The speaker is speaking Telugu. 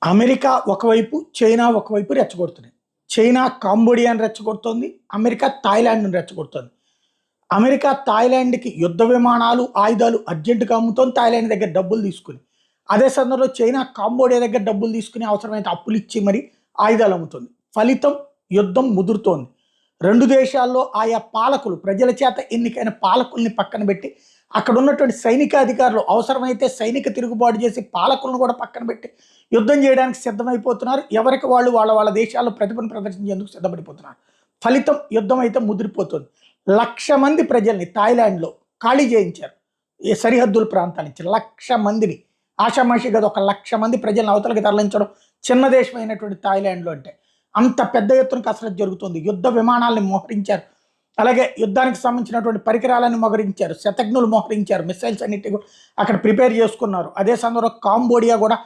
అమెరికా ఒకవైపు, చైనా ఒకవైపు రెచ్చగొడుతున్నాయి. చైనా కాంబోడియాని రెచ్చగొడుతోంది. అమెరికా థాయిలాండ్‌ని రెచ్చగొడుతోంది. అమెరికా థాయిలాండ్‌కి యుద్ధ విమానాలు, ఆయుధాలు అర్జెంట్‌గా అమ్ముతోంది థాయిలాండ్ దగ్గర డబ్బులు తీసుకొని. అదే సందర్భంలో చైనా కాంబోడియా దగ్గర డబ్బులు తీసుకొని అవసరమైతే అప్పులిచ్చి మరి ఆయుధాలు అమ్ముతుంది. ఫలితం యుద్ధం ముదురుతోంది. 2 దేశాల్లో ఆయా పాలకులు ప్రజల చేత ఎన్నికైన పాలకుల్ని పక్కన పెట్టి అక్కడ ఉన్నటువంటి సైనికాధికారులు అవసరమైతే సైనిక తిరుగుబాటు చేసి పాలకులను కూడా పక్కన పెట్టి యుద్ధం చేయడానికి సిద్ధమైపోతున్నారు. ఎవరికి వాళ్ళు వాళ్ళ వాళ్ళ దేశాల్లో ప్రతిభను ప్రదర్శించేందుకు సిద్ధపడిపోతున్నారు. ఫలితం యుద్ధం అయితే ముదిరిపోతుంది. 1,00,000 మంది ప్రజల్ని థాయిలాండ్‌లో ఖాళీ చేయించారు. ఈ సరిహద్దుల ప్రాంతాల నుంచి 1,00,000 మందిని ఆషామాషి కాదు, 1,00,000 మంది ప్రజలను అవతలకి తరలించడం చిన్న దేశమైనటువంటి థాయిలాండ్‌లో అంటే అంత పెద్ద ఎత్తున కసరత్తు జరుగుతుంది. యుద్ధ విమానాల్ని మోహరించారు. అలాగే యుద్ధానికి సంబంధించినటువంటి పరికరాలను మోహరించారు. శతఘ్నులు మోహరించారు. మిసైల్స్ అన్నిటిని కూడా అక్కడ ప్రిపేర్ చేసుకున్నారు. అదే సందర్భంలో కాంబోడియా కూడా